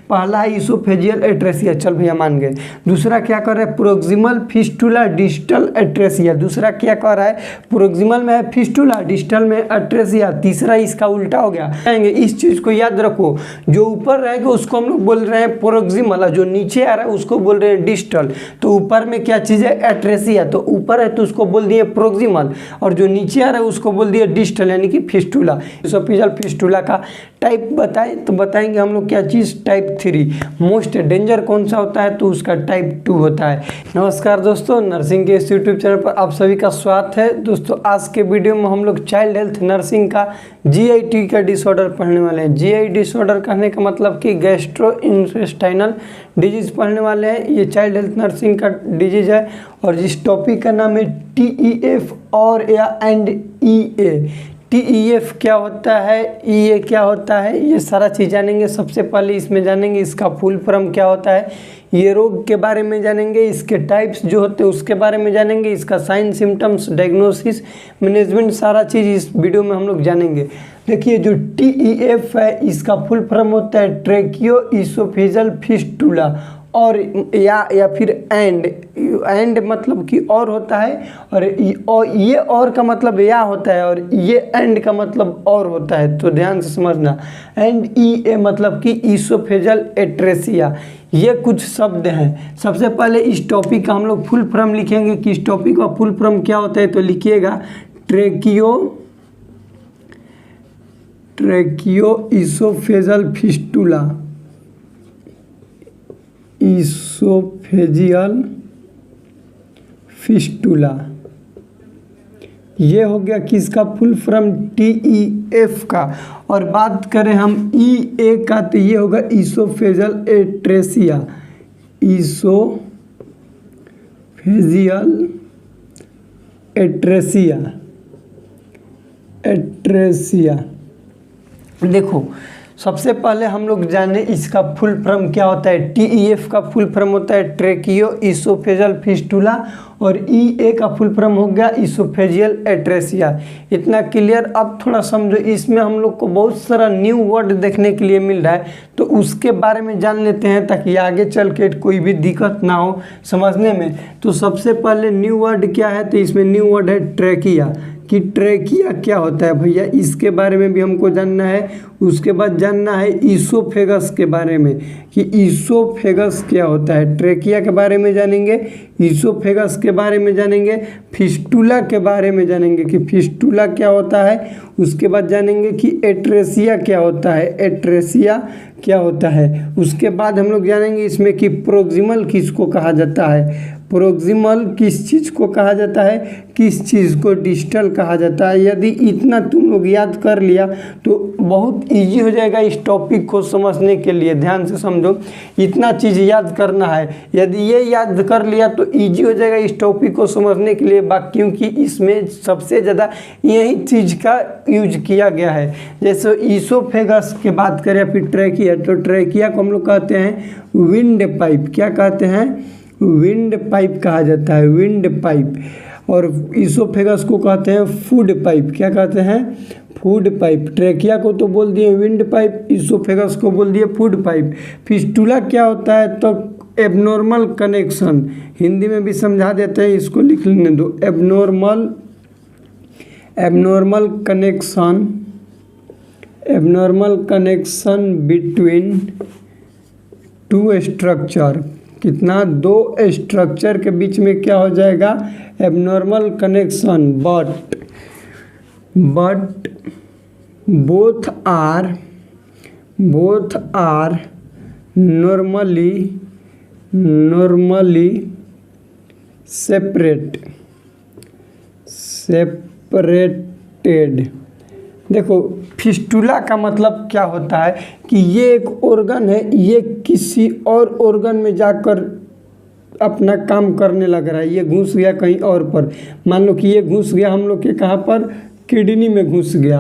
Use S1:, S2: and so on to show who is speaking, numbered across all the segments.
S1: पहला है oesophageal atresia, चल भैया मान गए। दूसरा क्या कर रहा है, प्रोक्सिमल फिस्टुला डिस्टल एट्रेसिया। दूसरा क्या कर रहा है, प्रोक्सिमल में है फिस्टुला, डिस्टल में एट्रेसिया। तीसरा इसका उल्टा हो गया। इस चीज को याद रखो, जो ऊपर रहेगा उसको हम लोग बोल रहे हैं प्रोक्सिमल, जो नीचे आ रहा है उसको बोल रहे हैं डिस्टल। तो ऊपर में क्या चीज है, एट्रेसिया, तो ऊपर है तो उसको बोल दिए प्रोक्सिमल, और जो नीचे आ रहा है उसको बोल दिए डिस्टल यानी कि फिस्टुला। इसोफेजियल फिस्टुला का टाइप बताएं तो बताएंगे हम लोग क्या चीज़, टाइप 3। मोस्ट डेंजर कौन सा होता है, तो उसका टाइप 2 होता है। नमस्कार दोस्तों, नर्सिंग के इस यूट्यूब चैनल पर आप सभी का स्वागत है। दोस्तों आज के वीडियो में हम लोग चाइल्ड हेल्थ नर्सिंग का GIT का डिसऑर्डर पढ़ने वाले हैं। GI डिसऑर्डर कहने का मतलब कि गैस्ट्रो इंटेस्टाइनल डिजीज़ पढ़ने वाले हैं। ये चाइल्ड हेल्थ नर्सिंग का डिजीज़ है और जिस टॉपिक का नाम है TEF और या एंड EA। TEF क्या होता है, EA क्या होता है, ये सारा चीज़ जानेंगे। सबसे पहले इसमें जानेंगे इसका फुल फॉर्म क्या होता है, ये रोग के बारे में जानेंगे, इसके टाइप्स जो होते हैं उसके बारे में जानेंगे, इसका साइन सिम्टम्स, डायग्नोसिस, मैनेजमेंट, सारा चीज़ इस वीडियो में हम लोग जानेंगे। देखिए जो TEF है इसका फुल फॉर्म होता है ट्रेकियो इसोफेजियल फिस्टुला, और या फिर एंड मतलब कि और होता है, और ये और का मतलब या होता है, और ये एंड का मतलब और होता है, तो ध्यान से समझना। एंड EA मतलब कि इसोफेजियल एट्रेसिया। ये कुछ शब्द हैं। सबसे पहले इस टॉपिक का हम लोग फुल फॉर्म लिखेंगे कि इस टॉपिक का फुल फॉर्म क्या होता है, तो लिखिएगा ट्रेकियो इसोफेजियल फिस्टुला, इसोफेजियल फिस्टुला। ये हो गया किसका फुल फॉर्म, TEF का। और बात करें हम EA का, तो ये होगा इसोफेजियल एट्रेसिया, इसोफेजियल एट्रेसिया। देखो सबसे पहले हम लोग जाने इसका फुल फॉर्म क्या होता है। TEF का फुल फॉर्म होता है ट्रेकियो इसोफेजियल फिस्टुला, और EA का फुल फॉर्म हो गया इसोफेजियल एट्रेसिया। इतना क्लियर। अब थोड़ा समझो, इसमें हम लोग को बहुत सारा न्यू वर्ड देखने के लिए मिल रहा है, तो उसके बारे में जान लेते हैं ताकि आगे चल के कोई भी दिक्कत ना हो समझने में। तो सबसे पहले न्यू वर्ड क्या है, तो इसमें न्यू वर्ड है ट्रेकिया। कि ट्रेकिया क्या होता है भैया, इसके बारे में भी हमको जानना है। उसके बाद जानना है इसोफेगस के बारे में कि इसोफेगस क्या होता है। ट्रेकिया के बारे में जानेंगे, इसोफेगस के बारे में जानेंगे, फिस्टुला के बारे में जानेंगे कि फिस्टुला क्या होता है। उसके बाद जानेंगे कि एट्रेसिया क्या होता है, एट्रेसिया क्या होता है। उसके बाद हम लोग जानेंगे इसमें कि प्रोक्सिमल किसको कहा जाता है, प्रोक्सिमल किस चीज़ को कहा जाता है, किस चीज़ को डिस्टल कहा जाता है। यदि इतना तुम लोग याद कर लिया तो बहुत इजी हो जाएगा इस टॉपिक को समझने के लिए। ध्यान से समझो, इतना चीज़ याद करना है। यदि ये याद कर लिया तो इजी हो जाएगा इस टॉपिक को समझने के लिए, क्योंकि इसमें सबसे ज़्यादा यही चीज़ का यूज किया गया है। जैसे इसोफेगस की बात करें, फिर ट्रेकिया, तो ट्रेकिया को हम लोग कहते हैं विंड पाइप। क्या कहते हैं, विंड पाइप कहा जाता है, विंड पाइप। और इसोफेगस को कहते हैं फूड पाइप। क्या कहते हैं, फूड पाइप। ट्रेकिया को तो बोल दिए विंड पाइप, इसोफेगस को बोल दिए फूड पाइप। फिस्टुला क्या होता है, तो एबनॉर्मल कनेक्शन, हिंदी में भी समझा देते हैं, इसको लिख लेने दो। Abnormal connection between two structure. कितना, दो स्ट्रक्चर के बीच में क्या हो जाएगा, abnormal connection. But both are normally separated. देखो फिस्टुला का मतलब क्या होता है कि ये एक ऑर्गन है, ये किसी और ऑर्गन में जाकर अपना काम करने लग रहा है। ये घुस गया कहीं और पर, मान लो कि ये घुस गया हम लोग के कहाँ पर, किडनी में घुस गया।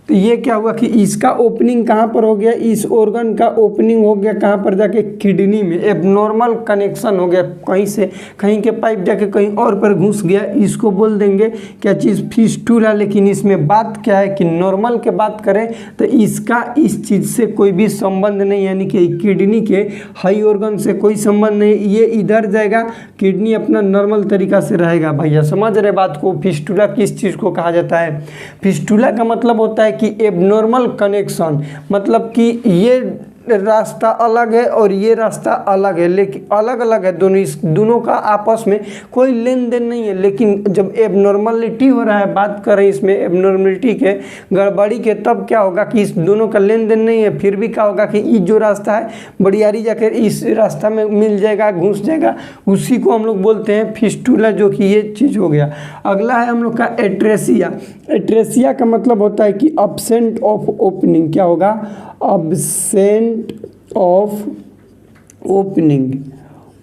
S1: तो ये क्या हुआ कि इसका ओपनिंग कहाँ पर हो गया, इस ऑर्गन का ओपनिंग हो गया कहाँ पर जाके, किडनी में। एबनॉर्मल कनेक्शन हो गया, कहीं से कहीं के पाइप जाके कहीं और पर घुस गया, इसको बोल देंगे क्या चीज़, फिस्टूला। लेकिन इसमें बात क्या है कि नॉर्मल के बात करें तो इसका इस चीज़ से कोई भी संबंध नहीं, यानी कि किडनी के हाई ऑर्गन से कोई संबंध नहीं। ये इधर जाएगा, किडनी अपना नॉर्मल तरीका से रहेगा। भैया समझ रहे बात को। फिस्टूला किस चीज़ को कहा जाता है, फिस्टूला का मतलब होता है कि एबनॉर्मल कनेक्शन, मतलब कि ये रास्ता अलग है और ये रास्ता अलग है, लेकिन अलग अलग है दोनों, इस दोनों का आपस में कोई लेन देन नहीं है। लेकिन जब एबनॉर्मलिटी हो रहा है, बात करें इसमें एबनॉर्मलिटी के, गड़बड़ी के, तब क्या होगा कि इस दोनों का लेन देन नहीं है। फिर भी क्या होगा कि ये जो रास्ता है बड़ियारी जाकर इस रास्ता में मिल जाएगा, घुस जाएगा, उसी को हम लोग बोलते हैं फिस्टूला, जो कि ये चीज़ हो गया। अगला है हम लोग का एट्रेसिया। एट्रेसिया का मतलब होता है कि अब्सेंट ऑफ ओपनिंग। क्या होगा, अब्सेंट ऑफ ओपनिंग।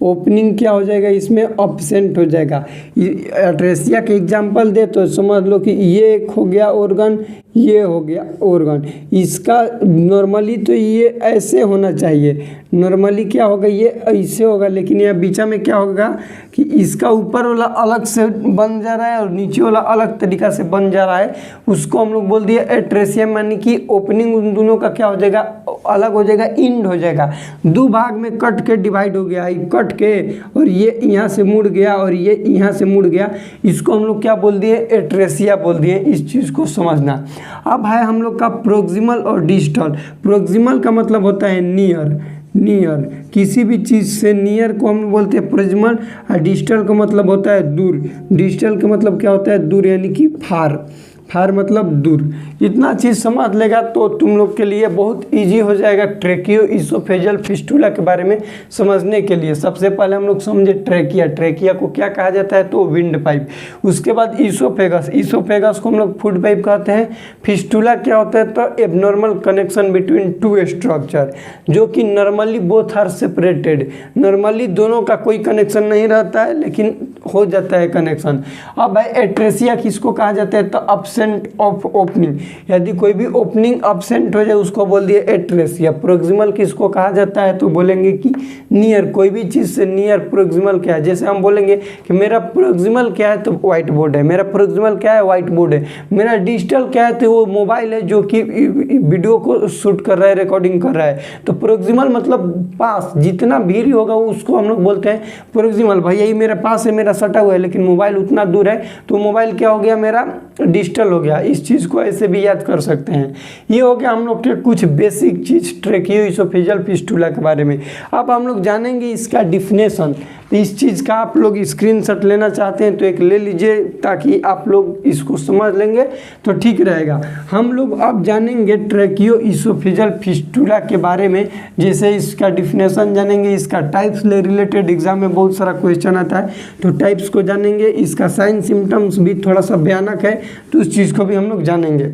S1: ओपनिंग क्या हो जाएगा, इसमें अब्सेंट हो जाएगा। एट्रेसिया के एग्जांपल दे तो समझ लो कि ये एक हो गया ऑर्गन, ये हो गया ऑर्गन। इसका नॉर्मली तो ये ऐसे होना चाहिए, नॉर्मली क्या होगा, ये ऐसे होगा, लेकिन यहाँ बीच में क्या होगा कि इसका ऊपर वाला अलग से बन जा रहा है और नीचे वाला अलग तरीका से बन जा रहा है। उसको हम लोग बोल दिए एट्रेसिया, यानी कि ओपनिंग उन दोनों का क्या हो जाएगा, अलग हो जाएगा, इंड हो जाएगा, दो भाग में कट के डिवाइड हो गया, कट के, और ये यहाँ से मुड़ गया और ये यहाँ से मुड़ गया। इसको हम लोग क्या बोल दिए, एट्रेसिया बोल दिए। इस चीज़ को समझना। अब है हम लोग का प्रोक्सिमल और डिस्टल। प्रोक्सिमल का मतलब होता है नियर, नियर, किसी भी चीज़ से नियर को हम बोलते हैं प्रोक्सिमल। और डिस्टल का मतलब होता है दूर। डिस्टल का मतलब क्या होता है, दूर, यानी कि फार। फार मतलब दूर। इतना चीज़ समझ लेगा तो तुम लोग के लिए बहुत इजी हो जाएगा ट्रेकियो इसोफेजल फिस्टूला के बारे में समझने के लिए। सबसे पहले हम लोग समझे ट्रेकिया। ट्रेकिया को क्या कहा जाता है, तो विंड पाइप। उसके बाद इसोफेगस। इसोफेगस को हम लोग फूड पाइप कहते हैं। फिस्टूला क्या होता है, तो abnormal connection between two structure, जो कि normally both are separated. Normally दोनों का कोई कनेक्शन नहीं रहता है, लेकिन हो जाता है कनेक्शन। अब भाई एट्रेसिया किसको कहा जाता है, तो अब्सेंट ऑफ ओपनिंग। यदि कोई भी ओपनिंग अब्सेंट हो जाए उसको बोल दिए एट्रेसिया। प्रोक्सिमल किसको कहा जाता है, तो बोलेंगे कि नियर, कोई भी चीज़ से नियर प्रोक्सिमल क्या है। जैसे हम बोलेंगे कि मेरा प्रोक्सिमल क्या है, तो व्हाइट बोर्ड है। मेरा प्रोक्सिमल क्या है, व्हाइट बोर्ड है। मेरा डिजिटल क्या है, तो वो मोबाइल है जो कि वीडियो को शूट कर रहा है, रिकॉर्डिंग कर रहा है। तो प्रोक्सिमल मतलब पास, जितना भीड़ होगा उसको हम लोग बोलते हैं प्रोक्सिमल। भैया ये मेरे पास है, मेरा सटा हुआ है, लेकिन मोबाइल उतना दूर है, तो मोबाइल क्या हो गया, मेरा डिजिटल हो गया। इस चीज़ को ऐसे भी याद कर सकते हैं। ये हो गया हम लोग के कुछ बेसिक चीज़ ट्रेकियो इसोफेजल फिस्टूला के बारे में। अब हम लोग जानेंगे इसका डिफिनेशन। तो इस चीज़ का आप लोग स्क्रीनशॉट लेना चाहते हैं तो एक ले लीजिए, ताकि आप लोग इसको समझ लेंगे तो ठीक रहेगा। हम लोग अब जानेंगे ट्रेकियो इसोफेजल फिस्टूला के बारे में। जैसे इसका डिफिनेशन जानेंगे, इसका टाइप्स ले रिलेटेड एग्जाम में बहुत सारा क्वेश्चन आता है, तो टाइप्स को जानेंगे। इसका साइन सिम्टम्स भी थोड़ा सा भयानक है, तो उस चीज़ को भी हम लोग जानेंगे।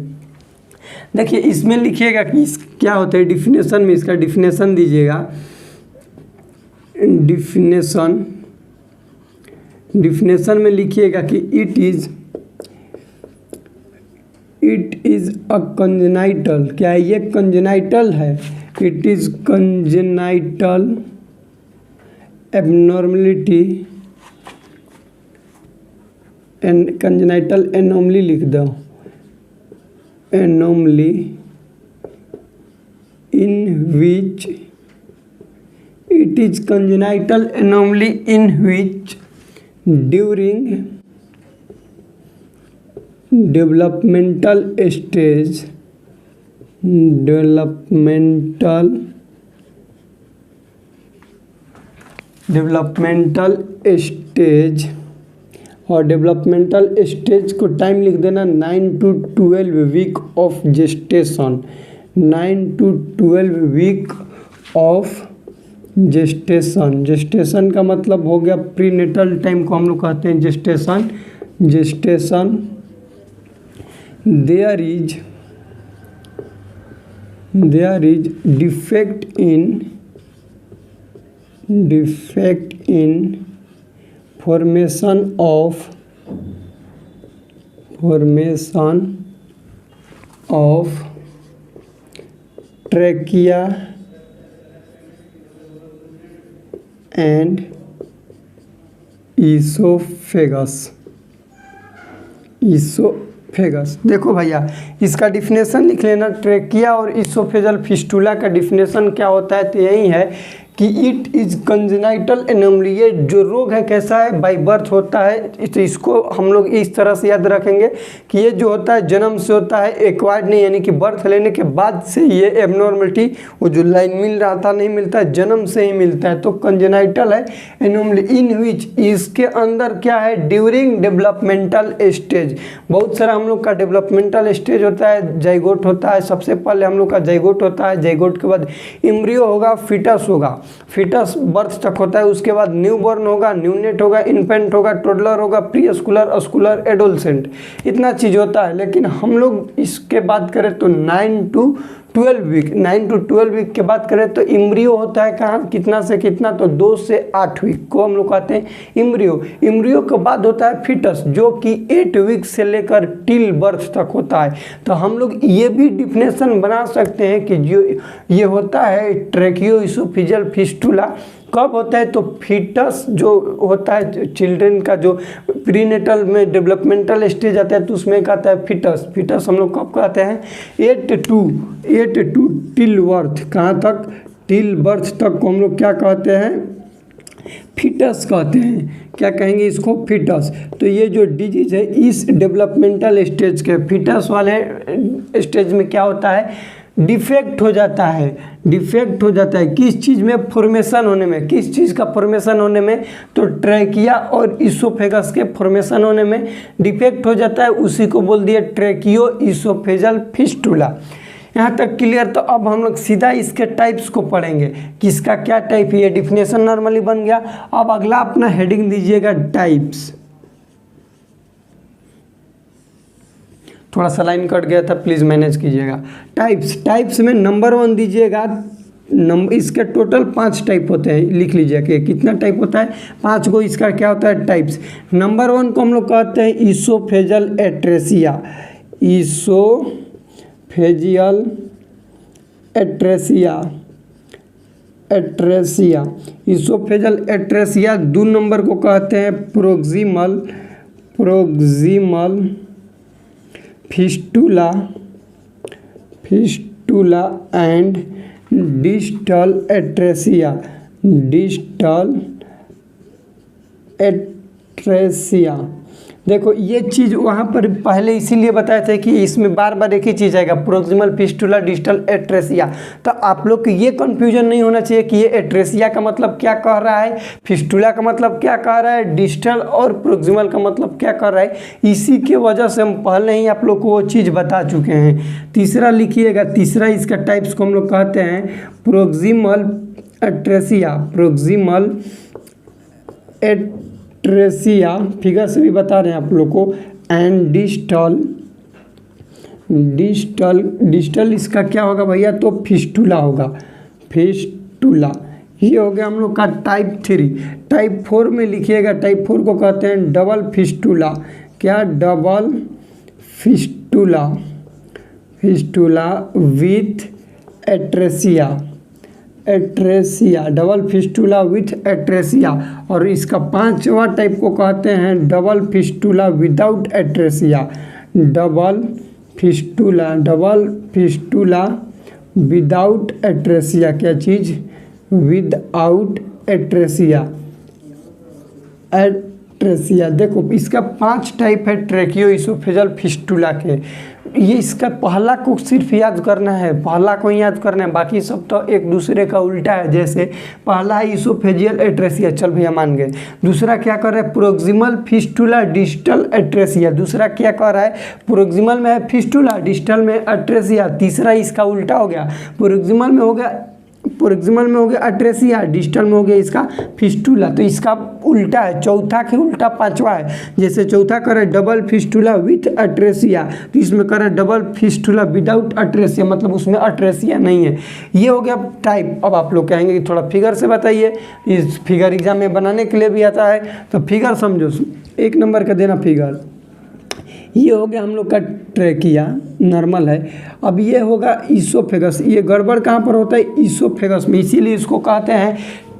S1: देखिए इसमें लिखिएगा कि क्या होता है डिफिनेशन में, इसका डिफिनेशन दीजिएगा। डिफिनेशन में लिखिएगा कि इट इज अ कंजेनाइटल। क्या है ये, कंजेनाइटल है। It is congenital abnormality and congenital anomaly लिख दो, anomaly in which it is congenital anomaly in which during developmental stage और डेवलपमेंटल स्टेज को टाइम लिख देना 9 to 12 week of gestation. 9 to 12 week of gestation. Gestation का मतलब हो गया प्रीनेटल टाइम को हम लोग कहते हैं gestation. There is defect in formation of trachea and oesophagus. देखो भैया, इसका डिफिनेशन लिख लेना। ट्रेकिया और ईसोफेजल फिस्टूला का डिफिनेशन क्या होता है, तो यही है कि इट इज कंजेनाइटल एनोमली। ये जो रोग है कैसा है, बाय बर्थ होता है। तो इसको हम लोग इस तरह से याद रखेंगे कि ये जो होता है जन्म से होता है, एक्वायर्ड नहीं, यानी कि बर्थ लेने के बाद से ये एबनॉर्मलिटी, वो जो लाइन मिल रहा था नहीं मिलता है, जन्म से ही मिलता है, तो कंजेनाइटल है एनोमली। इन विच, इसके अंदर क्या है, ड्यूरिंग डेवलपमेंटल स्टेज। बहुत सारा हम लोग का डेवलपमेंटल स्टेज होता है, जाइगोट होता है, सबसे पहले हम लोग का जाइगोट होता है, जाइगोट के बाद एम्ब्रियो होगा, फीटस होगा, फीटस बर्थ तक होता है, उसके बाद न्यू बॉर्न होगा, न्यूनेट होगा, इन्फेंट होगा, टोडलर होगा, प्री स्कूलर, स्कूलर, एडोलसेंट, इतना चीज़ होता है। लेकिन हम लोग इसके बात करें तो 9 to 12 वीक, 9 to 12 वीक के बात करें तो इम्ब्रियो होता है कहाँ, कितना से कितना, तो 2 से 8 वीक को हम लोग कहते हैं इम्ब्रियो। इम्ब्रियो के बाद होता है फीटस, जो कि 8 वीक से लेकर टिल बर्थ तक होता है। तो हम लोग ये भी डिफिनेशन बना सकते हैं कि जो ये होता है ट्रैकियो ईसोफेजियल फिस्टुला कब होता है, तो फीटस जो होता है चिल्ड्रन का जो प्रीनेटल में डेवलपमेंटल स्टेज आता है, तो उसमें कहता है फीटस हम लोग कब कहते हैं, 8 to टिल बर्थ, कहाँ तक, टिल बर्थ तक को हम लोग क्या कहते हैं, फीटस कहते हैं। क्या कहेंगे इसको, फीटस। तो ये जो डिजीज है इस डेवलपमेंटल स्टेज के फीटस वाले स्टेज में क्या होता है, डिफेक्ट हो जाता है। किस चीज़ में, फॉर्मेशन होने में। किस चीज़ का फॉर्मेशन होने में, तो ट्रैकिया और ईसोफेगस के फॉर्मेशन होने में डिफेक्ट हो जाता है, उसी को बोल दिया ट्रैकियो ईसोफेजल फिस्टुला। यहाँ तक क्लियर। तो अब हम लोग सीधा इसके टाइप्स को पढ़ेंगे, किसका क्या टाइप है। ये डिफिनेशन नॉर्मली बन गया। अब अगला अपना हेडिंग दीजिएगा टाइप्स। थोड़ा सा लाइन कट गया था, प्लीज़ मैनेज कीजिएगा। टाइप्स में नंबर 1 दीजिएगा। इसके टोटल 5 टाइप होते हैं, लिख लीजिए कि कितना टाइप होता है, 5 को। इसका क्या होता है, टाइप्स। नंबर 1 को हम लोग कहते हैं oesophageal atresia. Oesophageal oesophageal atresia. 2 number को कहते हैं proximal fistula and distal atresia. देखो ये चीज़ वहाँ पर पहले इसीलिए बताए थे कि इसमें बार बार एक ही चीज़ आएगा, प्रोक्सिमल फिस्टुला डिस्टल एट्रेसिया। तो आप लोग को ये कन्फ्यूजन नहीं होना चाहिए कि ये एट्रेसिया का मतलब क्या कह रहा है, फिस्टुला का मतलब क्या कह रहा है, डिस्टल और प्रोक्सिमल का मतलब क्या कह रहा है। इसी के वजह से हम पहले ही आप लोग को वो चीज़ बता चुके हैं। तीसरा लिखिएगा, तीसरा इसका टाइप्स को हम लोग कहते हैं प्रोक्सिमल एट्रेसिया, फिगर से भी बता रहे हैं आप लोग को। एंड डिस्टल इसका क्या होगा भैया, तो फिस्टुला होगा, फिस्टुला। ये हो गया हम लोग का टाइप 3। टाइप 4 में लिखिएगा, टाइप 4 को कहते हैं डबल फिस्टुला। क्या, double fistula with atresia, double fistula with atresia. और इसका 5वां टाइप को कहते हैं double fistula without atresia. Double fistula without atresia. क्या चीज़, विदाउट एट्रेसिया। देखो इसका 5 टाइप है ट्रैकियो ईसोफेजल फिस्टुला के। ये इसका पहला को सिर्फ याद करना है, बाकी सब तो एक दूसरे का उल्टा है। जैसे पहला है ईसोफेजियल एट्रेसिया, चल भैया मान गए। दूसरा क्या कर रहा है, प्रोक्सिमल फिस्टुला डिस्टल एट्रेसिया। दूसरा क्या कर रहा है, प्रोक्सिमल में है फिस्टुला, डिस्टल में एट्रेसिया। तीसरा इसका उल्टा हो गया, प्रोक्सिमल में हो गया एट्रेसिया, डिस्टल में हो गया इसका फिस्टुला। तो इसका उल्टा है, चौथा के उल्टा 5वां है। जैसे चौथा करे डबल फिस्टुला विथ एट्रेसिया, तो इसमें करे डबल फिस्टुला विदाउट एट्रेसिया, मतलब उसमें एट्रेसिया नहीं है। ये हो गया टाइप। अब आप लोग कहेंगे कि थोड़ा फिगर से बताइए, इस फिगर एग्जाम में बनाने के लिए भी आता है, तो फिगर समझो। 1 नंबर का देना फिगर। ये हो गया हम लोग का ट्रेकिया, नॉर्मल है। अब ये होगा ईसोफेगस, ये गड़बड़ कहाँ पर होता है? ईसोफेगस में, इसीलिए इसको कहते हैं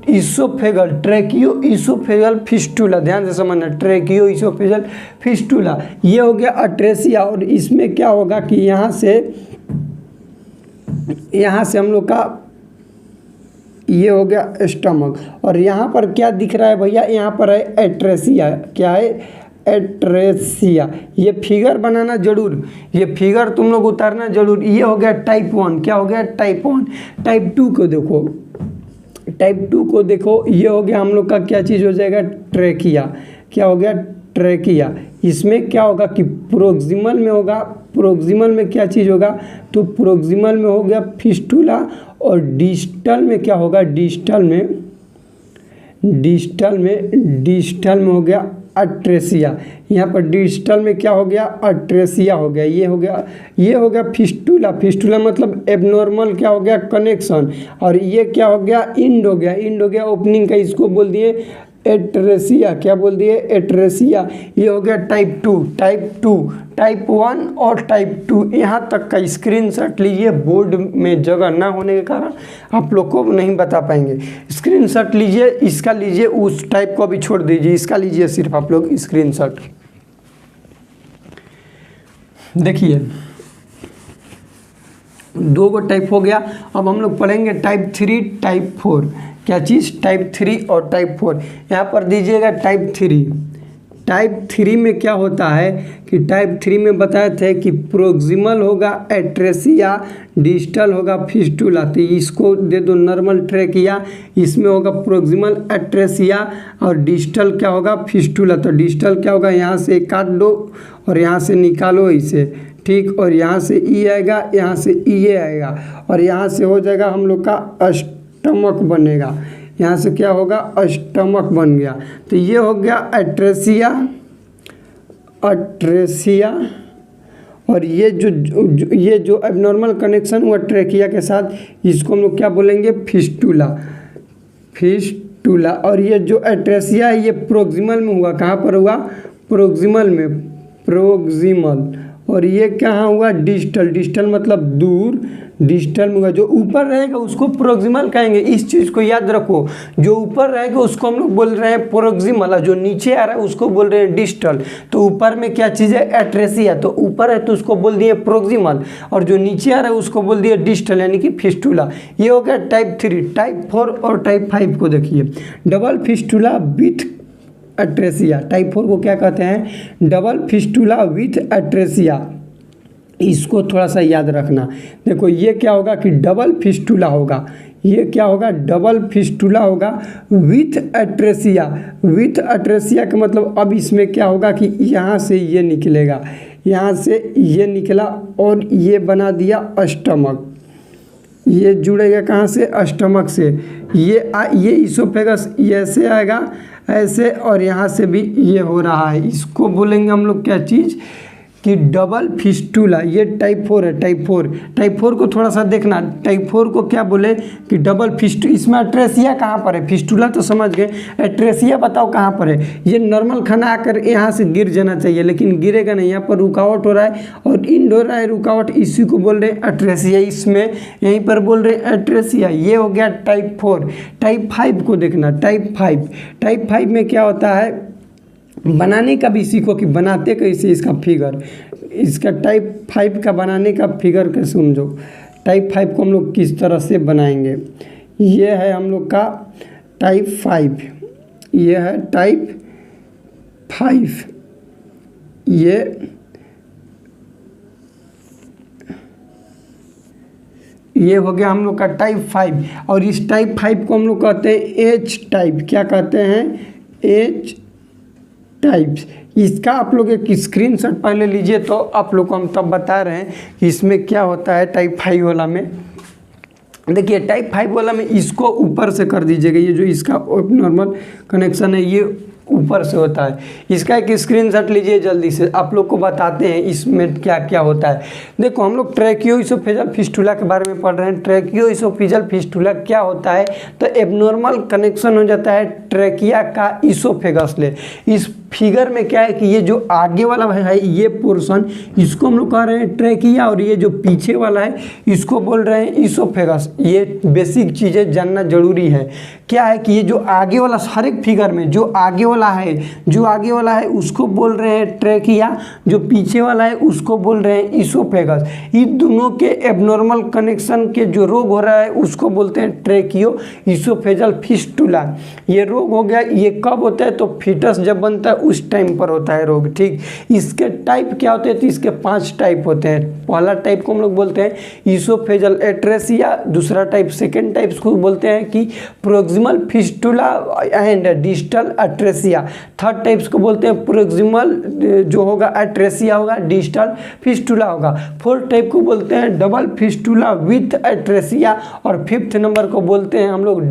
S1: ईसोफेगल, ट्रेकियो ईसोफेगल फिस्टूला। ध्यान से समझना, ट्रेकियो ईसोफेगल फिस्टूला। ये हो गया अट्रेसिया। और इसमें क्या होगा कि यहाँ से हम लोग का ये हो गया स्टमक। और यहाँ पर क्या दिख रहा है भैया? यहाँ पर है एट्रेसिया। क्या है? एट्रेसिया। ये फिगर बनाना जरूर, ये फिगर तुम लोग उतारना जरूर। ये हो गया टाइप 1। क्या हो गया? टाइप 1। टाइप 2 को देखो, टाइप 2 को देखो, ये हो गया हम लोग का क्या चीज़ हो जाएगा? ट्रेकिया। क्या हो गया? ट्रेकिया। इसमें क्या होगा कि प्रोक्सिमल में होगा, प्रोक्सिमल में क्या चीज़ होगा? तो प्रोक्सिमल में हो गया फिस्टूला। और डिस्टल में क्या होगा? डिस्टल में हो गया अट्रेसिया। यहाँ पर डिस्टल में क्या हो गया? अट्रेसिया हो गया। ये हो गया फिस्टूला। फिस्टूला मतलब एबनॉर्मल क्या हो गया? कनेक्शन। और ये क्या हो गया? इंड हो गया। इंड हो गया ओपनिंग का, इसको बोल दिए एट्रेसिया। क्या बोल दिए? एट्रेसिया। ये हो गया टाइप 2। टाइप 1 और टाइप 2 यहाँ तक का स्क्रीनशॉट लीजिए। बोर्ड में जगह ना होने के कारण आप लोग को नहीं बता पाएंगे। स्क्रीनशॉट लीजिए, इसका लीजिए, उस टाइप को अभी छोड़ दीजिए, इसका लीजिए सिर्फ आप लोग स्क्रीनशॉट। देखिए 2 गो टाइप हो गया। अब हम लोग पढ़ेंगे टाइप 3, टाइप 4। क्या चीज़? टाइप 3 और टाइप 4। यहाँ पर दीजिएगा टाइप 3। टाइप 3 में क्या होता है कि टाइप 3 में बताए थे कि प्रोक्सिमल होगा एट्रेसिया, डिस्टल होगा फिस्टूला। तो इसको दे दो नॉर्मल ट्रेकिया। इसमें होगा प्रोक्सिमल एट्रेसिया और डिस्टल क्या होगा? फिस्टूला। तो डिस्टल क्या होगा? यहाँ से काट दो और यहाँ से निकालो इसे, ठीक। और यहाँ से ई आएगा, यहाँ से ई आएगा, और यहाँ से हो जाएगा हम लोग का स्टमक बनेगा। यहाँ से क्या होगा? स्टमक बन गया। तो ये हो गया एट्रेसिया। और ये जो एबनॉर्मल कनेक्शन हुआ ट्रेकिया के साथ, इसको हम लोग क्या बोलेंगे? फिस्टूला। और ये जो एट्रेसिया है ये प्रोक्सिमल में हुआ। कहाँ पर हुआ? प्रोक्सिमल में, प्रोक्सिमल। और ये कहाँ हुआ? डिस्टल मतलब दूर, डिस्टल में हुआ। जो ऊपर रहेगा उसको प्रोक्सिमल कहेंगे। इस चीज़ को याद रखो, जो ऊपर रहेगा उसको हम लोग बोल रहे हैं प्रोक्सिमल, और जो नीचे आ रहा है उसको बोल रहे हैं डिस्टल। तो ऊपर में क्या चीज़ है? एट्रेसिया। तो ऊपर है तो उसको बोल दिए प्रोक्सिमल, और जो नीचे आ रहा है उसको बोल दिए डिस्टल, यानी कि फिस्टूला। ये हो गया टाइप 3। टाइप 4 और टाइप 5 को देखिए। Double fistula with atresia. Type 4 को क्या कहते हैं? Double fistula with atresia. इसको थोड़ा सा याद रखना। देखो ये क्या होगा कि डबल फिस्टूला होगा। ये क्या होगा? डबल फिस्टूला होगा विथ एट्रेसिया। विथ एट्रेसिया का मतलब अब इसमें क्या होगा कि यहाँ से ये निकलेगा, यहाँ से ये निकला और ये बना दिया स्टमक। ये जुड़ेगा कहाँ से? स्टमक से। ये इसोफेगस ऐसे आएगा, ऐसे, और यहाँ से भी ये हो रहा है। इसको बोलेंगे हम लोग क्या चीज़? कि डबल फिस्टूला। ये टाइप 4 है। टाइप 4 को थोड़ा सा देखना। टाइप 4 को क्या बोले कि डबल फिस्टूला। इसमें एट्रेसिया कहाँ पर है? फिस्टूला तो समझ गए, एट्रेसिया बताओ कहाँ पर है? ये नॉर्मल खाना आकर यहाँ से गिर जाना चाहिए, लेकिन गिरेगा नहीं। यहाँ पर रुकावट हो रहा है और इंड हो रहा है रुकावट, इसी को बोल रहे हैं एट्रेसिया। इसमें यहीं पर बोल रहे हैं एट्रेसिया। ये हो गया टाइप 4। टाइप 5 को देखना। टाइप 5 में क्या होता है? बनाने का भी सीखो कि बनाते कैसे, इसका फिगर, इसका टाइप 5 का बनाने का फिगर कैसे समझो। टाइप 5 को हम लोग किस तरह से बनाएंगे? ये है हम लोग का टाइप 5। ये है टाइप 5। ये हो गया हम लोग का टाइप 5। और इस टाइप 5 को हम लोग कहते हैं एच टाइप। क्या कहते हैं? H types. इसका आप लोग एक स्क्रीनशॉट पहले लीजिए, तो आप लोग को हम तब बता रहे हैं कि इसमें क्या होता है। टाइप 5 वाला में देखिए, टाइप 5 वाला में इसको ऊपर से कर दीजिएगा। ये जो इसका नॉर्मल कनेक्शन है ये ऊपर से होता है। इसका एक स्क्रीनशॉट लीजिए जल्दी से, आप लोग को बताते हैं इसमें क्या क्या होता है। देखो हम लोग ट्रैकियोइसोफेजल फिस्टुला के बारे में पढ़ रहे हैं। ट्रैकियोइसोफेजल फिस्टुला क्या होता है, तो एबनॉर्मल कनेक्शन हो जाता है ट्रैकिया का इसोफेगस ले। इस फिगर में क्या है कि ये जो आगे वाला है ये पोर्शन, इसको हम लोग कह रहे हैं ट्रैकिया, और ये जो पीछे वाला है इसको बोल रहे हैं इसोफेगस। ये बेसिक चीज़ें जानना जरूरी है। क्या है कि ये जो आगे वाला, हर एक फिगर में जो आगे वाला है उसको बोल रहे हैं ट्रैकिया, जो पीछे वाला है उसको बोल रहे हैं इसोफेगस। इन दोनों के एबनॉर्मल कनेक्शन के जो रोग हो रहा है उसको बोलते हैं ट्रैकियो इसोफेजल फिस्टुला। ये रोग हो गया, ये कब होता है, तो फीटस जब बनता है उस टाइम पर होता है रोग। ठीक, इसके टाइप क्या होते हैं, तो इसके 5 टाइप होते हैं। पहला टाइप को हम लोग बोलते हैं इसोफेजल एट्रेसिया, दूसरा टाइप, सेकेंड टाइप को बोलते हैं कि proximal fistula and distal atresia, third types को बोलते हैं प्रोक्सिमल जो होगा एट्रेसिया होगा, डिस्टल फिस्टुला होगा, फोर्थ टाइप को बोलते हैं डबल फिस्टुला विथ एट्रेसिया, और फिफ्थ नंबर को बोलते हैं हम लोग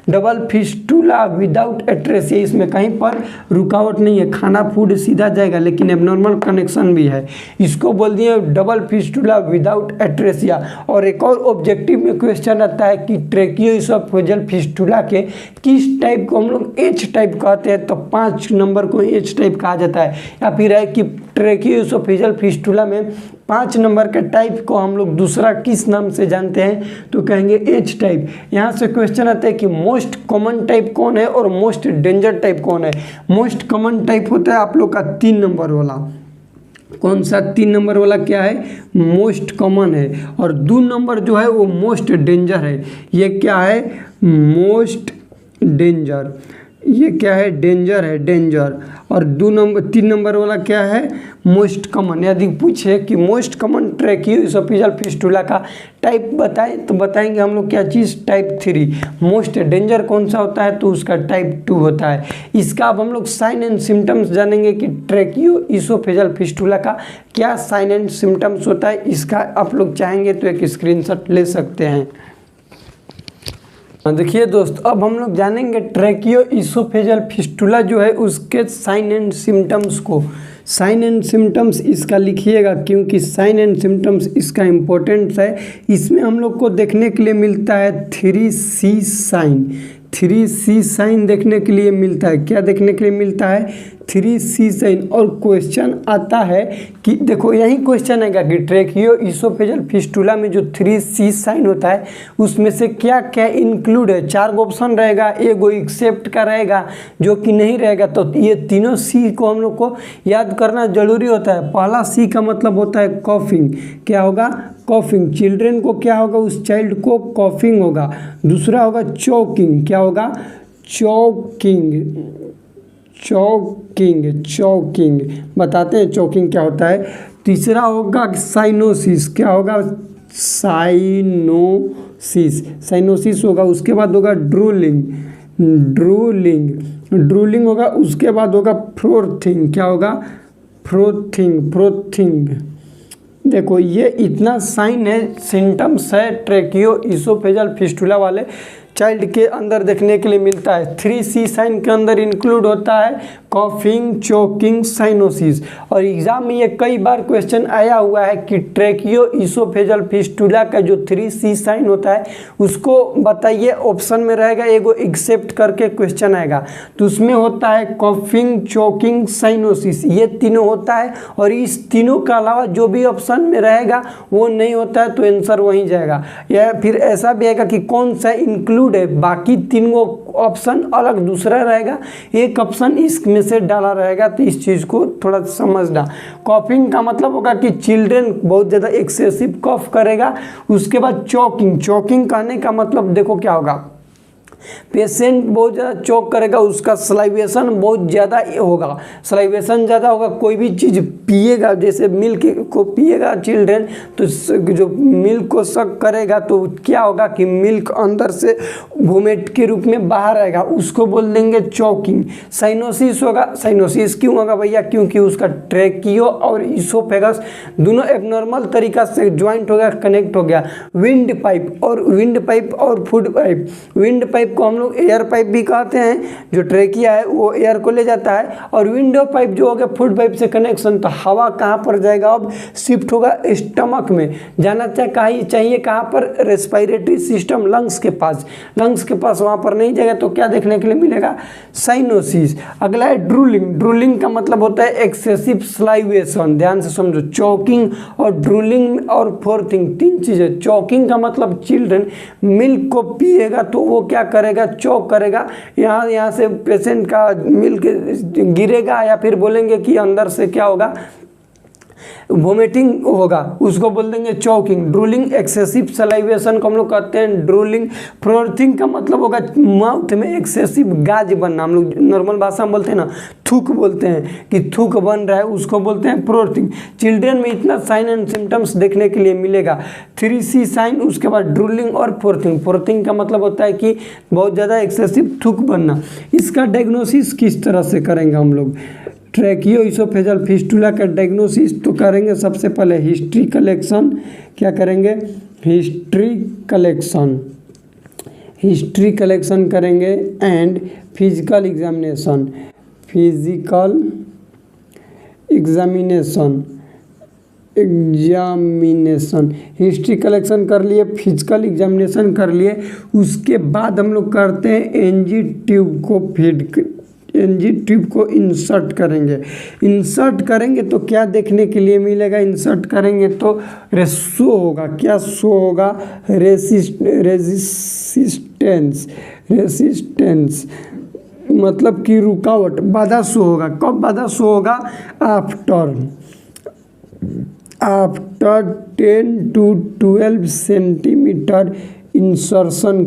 S1: डबल फिस्टुला विदाउट एट्रेसिया। इसमें कहीं पर रुकावट नहीं है, खाना फूड सीधा जाएगा, लेकिन एबनॉर्मल कनेक्शन भी है। इसको बोल दिए डबल फिस्टुला विदाउट एट्रेसिया। और एक और ऑब्जेक्टिव में क्वेश्चन आता है कि ट्रैकियोइसोफेजल फिस्टुला के किस टाइप को हम लोग एच टाइप कहते हैं, तो 5 नंबर को एच टाइप कहा जाता है। या फिर है कि ट्रैकियोइसोफेजल फिस्टुला में 5 नंबर के टाइप को हम लोग दूसरा किस नाम से जानते हैं, तो कहेंगे एच टाइप। यहाँ से क्वेश्चन आता है कि मोस्ट कॉमन टाइप कौन है और मोस्ट डेंजर टाइप कौन है। मोस्ट कॉमन टाइप होता है आप लोग का 3 नंबर वाला। कौन सा 3 नंबर वाला क्या है, मोस्ट कॉमन है, और 2 नंबर जो है वो मोस्ट डेंजर है। ये क्या है, मोस्ट डेंजर, ये क्या है, डेंजर है, डेंजर। और 3 नंबर वाला क्या है, मोस्ट कॉमन। यदि पूछे कि मोस्ट कॉमन ट्रैकियोइसोफेजल फिस्टुला का टाइप बताएं, तो बताएंगे हम लोग क्या चीज़, टाइप 3। मोस्ट डेंजर कौन सा होता है, तो उसका टाइप 2 होता है। इसका अब हम लोग साइन एंड सिम्टम्स जानेंगे कि ट्रैकियोइसोफेजल फिस्टुला का क्या साइन एंड सिम्टम्स होता है। इसका आप लोग चाहेंगे तो एक स्क्रीनशॉट ले सकते हैं। देखिए दोस्त, अब हम लोग जानेंगे ट्रैकियोइसोफेजल फिस्टुला जो है उसके साइन एंड सिम्टम्स को। साइन एंड सिम्टम्स इसका लिखिएगा, क्योंकि साइन एंड सिम्टम्स इसका इम्पोर्टेंस है। इसमें हम लोग को देखने के लिए मिलता है 3C साइन। 3C साइन देखने के लिए मिलता है। क्या देखने के लिए मिलता है, 3C साइन। और क्वेश्चन आता है कि देखो यही क्वेश्चन आएगा कि ट्रैकियोइसोफेजल फिस्टुला में जो 3C साइन होता है उसमें से क्या क्या इंक्लूड है। 4 ऑप्शन रहेगा, एगो एक्सेप्ट का रहेगा जो कि नहीं रहेगा। तो ये तीनों C को हम लोग को याद करना जरूरी होता है। पहला C का मतलब होता है कॉफिंग। क्या होगा, कॉफिंग। चिल्ड्रेन को क्या होगा, उस चाइल्ड को कॉफिंग होगा। दूसरा होगा चोकिंग। क्या होगा, चोकिंग, चोकिंग, चोकिंग। बताते हैं चोकिंग क्या होता है। तीसरा होगा साइनोसिस। क्या होगा, साइनोसिस, साइनोसिस होगा। उसके बाद होगा ड्रूलिंग, ड्रूलिंग, ड्रूलिंग होगा। उसके बाद होगा फ्रोथिंग। क्या होगा, फ्रोथिंग, फ्रोथिंग। देखो ये इतना साइन है, सिम्टम्स है ट्रैकियोइसोफेजल फिस्टुला वाले चाइल्ड के अंदर देखने के लिए मिलता है। 3C साइन के अंदर इंक्लूड होता है कॉफिंग, चोकिंग, साइनोसिस। और एग्जाम में ये कई बार क्वेश्चन आया हुआ है कि ट्रैकियोइसोफेजल फिस्टुला का जो 3C साइन होता है उसको बताइए। ऑप्शन में रहेगा एगो एक्सेप्ट करके क्वेश्चन आएगा, तो उसमें होता है कॉफिंग, चोकिंग, साइनोसिस। ये तीनों होता है, और इस तीनों के अलावा जो भी ऑप्शन में रहेगा वो नहीं होता है, तो आंसर वहीं जाएगा। या फिर ऐसा भी आएगा कि कौन सा इंक्लूड है, बाकी 3 ऑप्शन अलग दूसरा रहेगा, एक ऑप्शन इसमें से डाला रहेगा। तो इस चीज़ को थोड़ा समझना। कॉफिंग का मतलब होगा कि चिल्ड्रेन बहुत ज़्यादा एक्सेसिव कॉफ करेगा। उसके बाद चोकिंग, चोकिंग कहने का मतलब देखो क्या होगा, पेशेंट बहुत ज़्यादा चोक करेगा, उसका सलाइवेशन बहुत ज़्यादा होगा। सलाइवेशन ज़्यादा होगा, कोई भी चीज़ पिएगा, जैसे मिल्क को पिएगा चिल्ड्रेन, तो जो मिल्क को सक करेगा तो क्या होगा कि मिल्क अंदर से वोमिट के रूप में बाहर आएगा, उसको बोल देंगे चोकिंग। साइनोसिस होगा। साइनोसिस क्यों होगा भैया, क्योंकि उसका ट्रैकियो और इसोफेगस दोनों एबनॉर्मल तरीका से ज्वाइंट हो गया, कनेक्ट हो गया। विंड पाइप और फूड पाइप। विंड पाइप एक को हम लोग एयर पाइप भी कहते हैं, जो ट्रेकिया है वो एयर को ले जाता है, और विंडो पाइप जो हो गया फूड पाइप से कनेक्शन, तो हवा कहाँ पर जाएगा, अब शिफ्ट होगा स्टमक में, जाना चाहिए कहाँ पर, रेस्पिरेटरी सिस्टम लंग्स के पास, वहाँ पर नहीं जाएगा तो क्या देखने के लिए मिलेगा, साइनोसिस। अगला है ड्रूलिंग। ड्रूलिंग का मतलब होता है एक्सेसिव स्लाइवेशन, ध्यान से समझो, चॉकिंग और ड्रूलिंग और फोर्थ थिंग, तीन चीजें। चॉकिंग का मतलब चिल्ड्रन मिल्क को पिएगा तो वो क्या करेगा, चॉक करेगा, यहाँ से पेशेंट का मिल्क गिरेगा, या फिर बोलेंगे कि अंदर से क्या होगा, वोमिटिंग होगा, उसको बोल देंगे चॉकिंग। ड्रूलिंग एक्सेसिव सलाइवेशन को हम लोग कहते हैं ड्रूलिंग। फ्रोथिंग का मतलब होगा माउथ में एक्सेसिव गाज बनना, हम लोग नॉर्मल भाषा में बोलते हैं ना, थूक बोलते हैं कि थूक बन रहा है, उसको बोलते हैं फ्रोथिंग। चिल्ड्रन में इतना साइन एंड सिम्टम्स देखने के लिए मिलेगा, 3C साइन, उसके बाद ड्रूलिंग और फोर्थिंग। फोर्थिंग का मतलब होता है कि बहुत ज़्यादा एक्सेसिव थूक बनना। इसका डायग्नोसिस किस तरह से करेंगे हम लोग, ट्रैकियो इसोफेजल फिस्टुला का डायग्नोसिस तो करेंगे सबसे पहले हिस्ट्री कलेक्शन। क्या करेंगे, हिस्ट्री कलेक्शन करेंगे and physical examination. History collection कर लिए, फिजिकल एग्जामिनेशन कर लिए, उसके बाद हम लोग करते हैं एनजी ट्यूब को इंसर्ट करेंगे तो क्या देखने के लिए मिलेगा, इंसर्ट करेंगे तो शो होगा, क्या शो होगा, रेसिस्टेंस मतलब कि रुकावट, बाधा शो होगा। कब बाधा शो होगा, आफ्टर 10 to 12 सेंटीमीटर इंसर्शन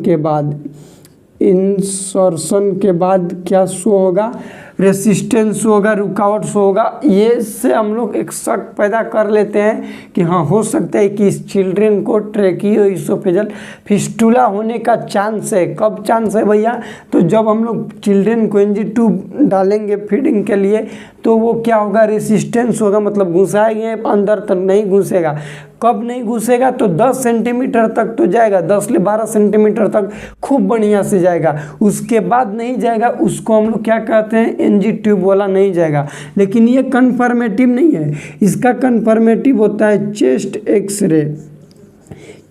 S1: के बाद क्या शो होगा, रेसिस्टेंस होगा, रुकावट शो होगा। ये से हम लोग एक शक पैदा कर लेते हैं कि हाँ, हो सकता है कि इस चिल्ड्रन को ट्रैकियो इसोफेजल फिस्टुला होने का चांस है। कब चांस है भैया, तो जब हम लोग चिल्ड्रन को एनजी ट्यूब डालेंगे फीडिंग के लिए तो वो क्या होगा, रेसिस्टेंस होगा, मतलब घुसाएंगे अंदर तक नहीं घुसेगा। कब नहीं घुसेगा, तो 10 सेंटीमीटर तक तो जाएगा, 10 से 12 सेंटीमीटर तक खूब बढ़िया से जाएगा, उसके बाद नहीं जाएगा, उसको हम लोग क्या कहते हैं, एनजी ट्यूब वाला नहीं जाएगा। लेकिन ये कन्फर्मेटिव नहीं है, इसका कन्फर्मेटिव होता है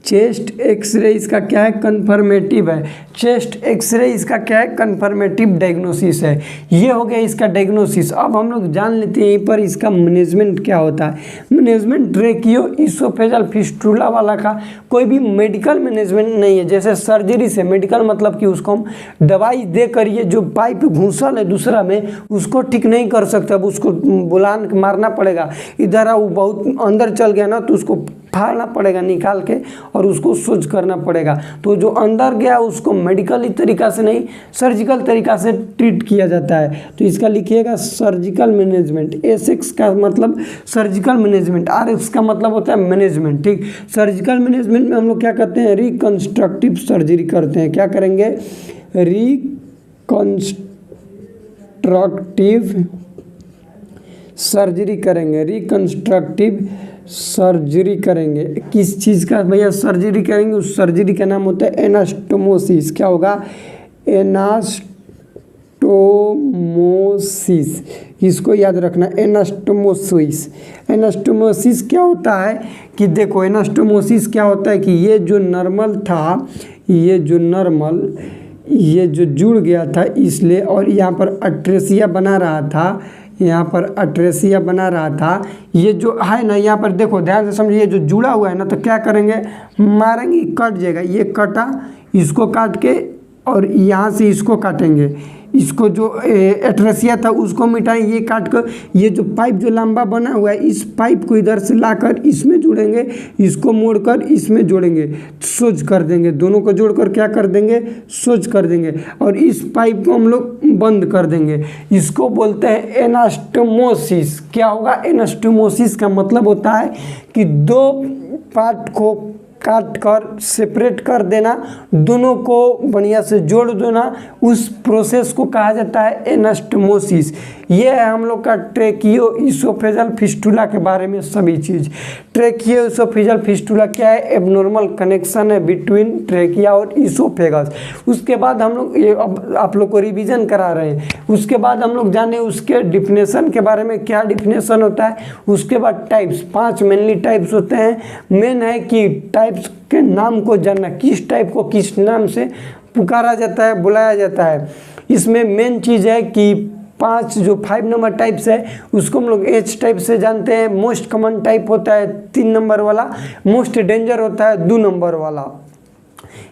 S1: चेस्ट एक्सरे इसका क्या है, कन्फर्मेटिव है। चेस्ट एक्सरे इसका क्या है, कन्फर्मेटिव डायग्नोसिस है। ये हो गया इसका डायग्नोसिस। अब हम लोग जान लेते हैं यहीं पर इसका मैनेजमेंट क्या होता है। मैनेजमेंट ट्रैकियो इसोफेजल फिस्टुला वाला का कोई भी मेडिकल मैनेजमेंट नहीं है। जैसे सर्जरी से, मेडिकल मतलब कि उसको हम दवाई दे कर ये जो पाइप घुसल है दूसरा में, उसको ठीक नहीं कर सकते, अब उसको मारना पड़ेगा, इधर वो बहुत अंदर चल गया ना तो उसको फाड़ना पड़ेगा निकाल के और उसको सोज करना पड़ेगा। तो जो अंदर गया उसको मेडिकली तरीका से नहीं, सर्जिकल तरीका से ट्रीट किया जाता है। तो इसका लिखिएगा सर्जिकल मैनेजमेंट। एसएक्स का मतलब सर्जिकल मैनेजमेंट, आरएक्स का मतलब होता है मैनेजमेंट। ठीक, सर्जिकल मैनेजमेंट में हम लोग क्या करते हैं, रिकंस्ट्रक्टिव सर्जरी करते हैं। क्या करेंगे, रिकंस्ट्रक्टिव सर्जरी करेंगे। रिकंस्ट्रक्टिव सर्जरी करेंगे। किस चीज़ का भैया सर्जरी करेंगे, उस सर्जरी का नाम होता है एनास्टोमोसिस। क्या होगा, एनास्टोमोसिस, इसको याद रखना, एनास्टोमोसिस। एनास्टोमोसिस क्या होता है कि देखो, एनास्टोमोसिस क्या होता है कि ये जो नॉर्मल था, ये जो जुड़ गया था इसलिए, और यहाँ पर अट्रेसिया बना रहा था, ये जो है ना, यहाँ पर देखो ध्यान से समझिए, जो जुड़ा हुआ है ना, तो क्या करेंगे, मारेंगे, कट जाएगा। ये कटा, इसको काट के और यहाँ से इसको काटेंगे, इसको जो एट्रेसिया था उसको मिटाएं, ये काट कर, ये जो पाइप जो लंबा बना हुआ है, इस पाइप को इधर से लाकर इसमें जोड़ेंगे, इसको मोड़कर इसमें जोड़ेंगे, सोज कर देंगे, दोनों को जोड़कर क्या कर देंगे, सोज कर देंगे, और इस पाइप को हम लोग बंद कर देंगे। इसको बोलते हैं एनास्टोमोसिस। क्या होगा, एनास्टोमोसिस का मतलब होता है कि दो पार्ट को काट कर सेपरेट कर देना, दोनों को बढ़िया से जोड़ देना, उस प्रोसेस को कहा जाता है एनास्टोमोसिस। ये है हम लोग का ट्रेकियो इसोफेजल फिस्टुला के बारे में सभी चीज़। ट्रेकियो इसोफेजल फिस्टुला क्या है? एबनॉर्मल कनेक्शन है बिटवीन ट्रेकिया और इसोफेगस। उसके बाद हम लोग ये अब आप लोग को रिवीजन करा रहे हैं। उसके बाद हम लोग जाने उसके डिफिनेशन के बारे में, क्या डिफिनेशन होता है। उसके बाद टाइप्स, 5 मेनली टाइप्स होते हैं। मेन है कि टाइप्स के नाम को जानना, किस टाइप को किस नाम से पुकारा जाता है, बुलाया जाता है। इसमें मेन चीज़ है कि 5 नंबर टाइप्स है उसको हम लोग H टाइप से जानते हैं। मोस्ट कॉमन टाइप होता है 3 नंबर वाला, मोस्ट डेंजर होता है 2 नंबर वाला।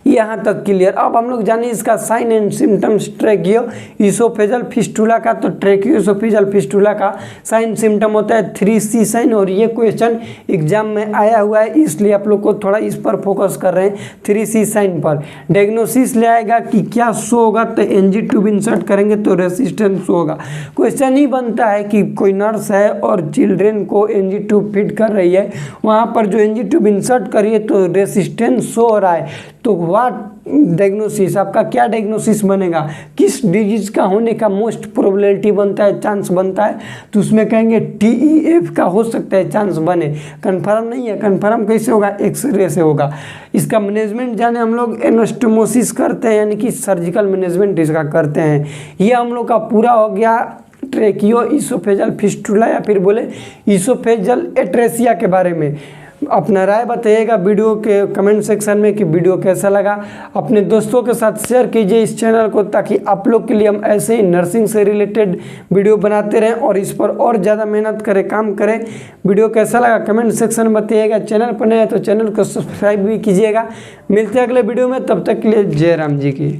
S1: यहाँ तक क्लियर। अब हम लोग जाने इसका sign and symptoms tracheo oesophageal fistula का। तो ट्रेकियो इसोफेजल फिस्टुला का साइन सिम्टम होता है 3C साइन, और ये क्वेश्चन एग्जाम में आया हुआ है इसलिए आप लोग को थोड़ा इस पर फोकस कर रहे हैं 3C साइन पर। डायग्नोसिस ले आएगा कि क्या शो होगा, तो NG ट्यूब इंसर्ट करेंगे तो रेसिस्टेंस शो होगा। क्वेश्चन ही बनता है कि कोई नर्स है और चिल्ड्रेन को NG ट्यूब फिट कर रही है, वहाँ पर जो NG ट्यूब इंसर्ट करिए तो रेसिस्टेंस शो हो रहा है, तो व्हाट डायग्नोसिस, आपका क्या डायग्नोसिस बनेगा, किस डिजीज का होने का मोस्ट प्रोबेबिलिटी बनता है, चांस बनता है, तो उसमें कहेंगे TEF का हो सकता है चांस बने। कंफर्म नहीं है, कंफर्म कैसे होगा, एक्सरे से होगा। इसका मैनेजमेंट जाने हम लोग एनास्टोमोसिस करते हैं, यानी कि सर्जिकल मैनेजमेंट इसका करते हैं। ये हम लोग का पूरा हो गया ट्रेकियो इसोफेजल फिस्टुला या फिर बोले इसोफेजल एट्रेसिया के बारे में। अपना राय बताइएगा वीडियो के कमेंट सेक्शन में कि वीडियो कैसा लगा। अपने दोस्तों के साथ शेयर कीजिए इस चैनल को, ताकि आप लोग के लिए हम ऐसे ही नर्सिंग से रिलेटेड वीडियो बनाते रहें और इस पर और ज़्यादा मेहनत करें, काम करें। वीडियो कैसा लगा कमेंट सेक्शन में बताइएगा। चैनल पर नए हैं तो चैनल को सब्सक्राइब भी कीजिएगा। मिलते हैं अगले वीडियो में, तब तक के लिए जय राम जी की।